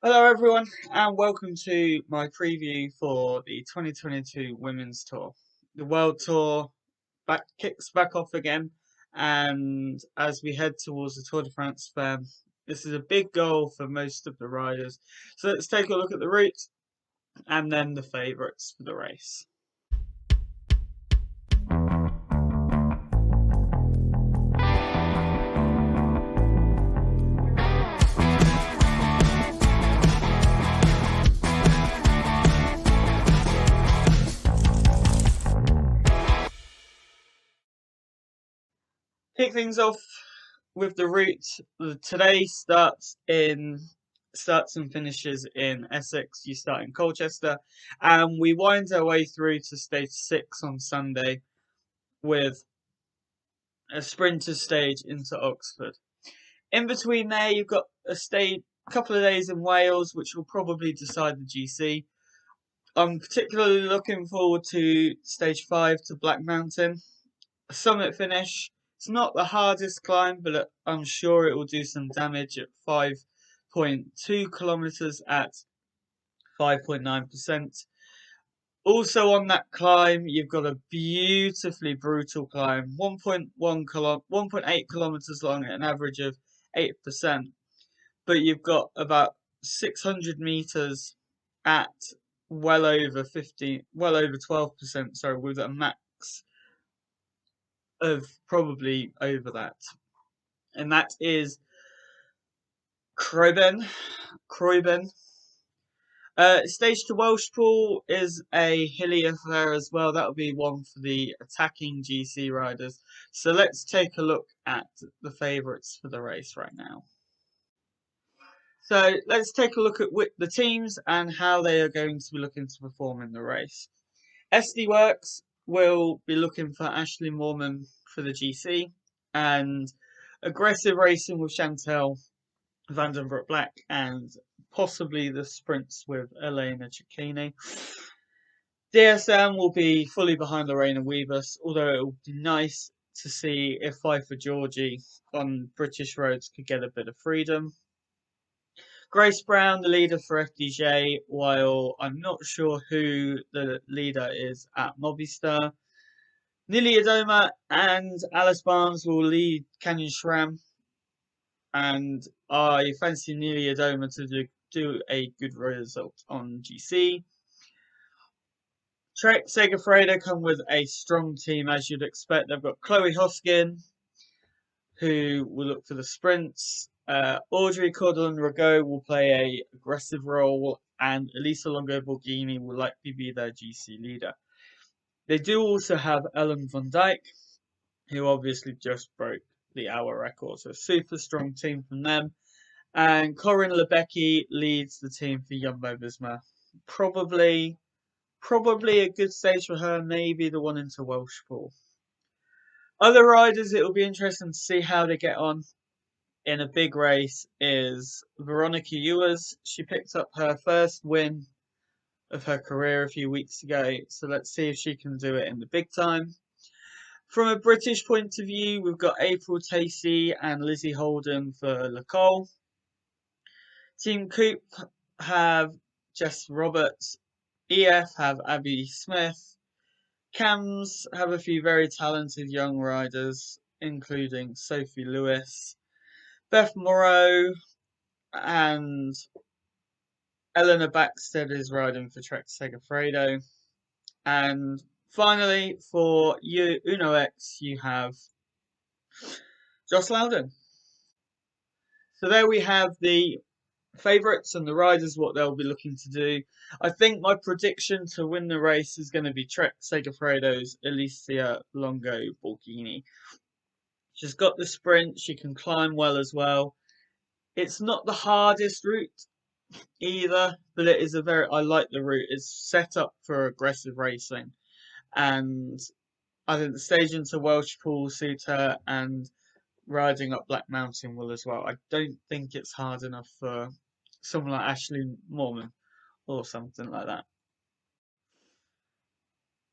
Hello everyone and welcome to my preview for the 2022 Women's Tour. The World Tour kicks back off again, and as we head towards the Tour de France fair, this is a big goal for most of the riders. So let's take a look at the route and then the favourites for the race. Kick things off with the route. Today starts and finishes in Essex. You start in Colchester, and we wind our way through to stage 6 on Sunday with a sprinter stage into Oxford. In between there, you've got couple of days in Wales, which will probably decide the GC. I'm particularly looking forward to stage 5 to Black Mountain, a summit finish. It's not the hardest climb, but I'm sure it will do some damage at 5.2 kilometers at 5.9%. Also on that climb, you've got a beautifully brutal climb, 1.8 kilometers long at an average of 8%. But you've got about 600 meters at well over 12%, sorry, with a max of probably over that. And that is Croyben. Stage to Welshpool is a hilly affair as well. That'll be one for the attacking GC riders. So let's take a look at the favourites for the race right now. So let's take a look at the teams and how they are going to be looking to perform in the race. SD Works will be looking for Ashley Moorman for the GC, and aggressive racing with Chantel Vandenbroek Black and possibly the sprints with Elena Cecchini. DSM will be fully behind Lorena Wiebes, although it will be nice to see if Five for Georgie on British roads could get a bit of freedom. Grace Brown, the leader for FDJ, while I'm not sure who the leader is at Movistar. Nili Adoma and Alice Barnes will lead Canyon SRAM, and I fancy Nili Adoma to do a good result on GC. Trek Segafredo come with a strong team as you'd expect. They've got Chloe Hoskin, who will look for the sprints. Audrey Cordelin-Rago will play a aggressive role, and Elisa Longo Borghini will likely be their GC leader. They do also have Ellen van Dijk, who obviously just broke the hour record, so a super strong team from them. And Corinne Lebecki leads the team for Jumbo-Visma. Probably a good stage for her, maybe the one into Welshpool. Other riders, it will be interesting to see how they get on in a big race is Veronica Ewers. She picked up her first win of her career a few weeks ago, so let's see if she can do it in the big time. From a British point of view, we've got April Tacey and Lizzie Holden for Le Col. Team Coop have Jess Roberts. EF have Abby Smith. Cams have a few very talented young riders, including Sophie Lewis, Beth Moreau, and Eleanor Backstead is riding for Trek Segafredo. And finally, for Uno X, you have Joss Loudon. So there we have the favourites and the riders, what they'll be looking to do. I think my prediction to win the race is going to be Trek Segafredo's Alicia Longo Borghini. She's got the sprint, she can climb well as well. It's not the hardest route either, but it is I like the route. It's set up for aggressive racing, and I think the stage into Welshpool will suit her, and riding up Black Mountain will as well. I don't think it's hard enough for someone like Ashley Moorman or something like that.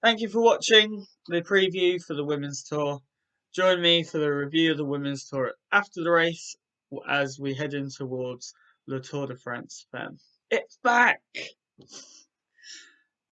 Thank you for watching the preview for the Women's Tour. Join me for the review of the Women's Tour after the race as we head in towards Le Tour de France femme. It's back!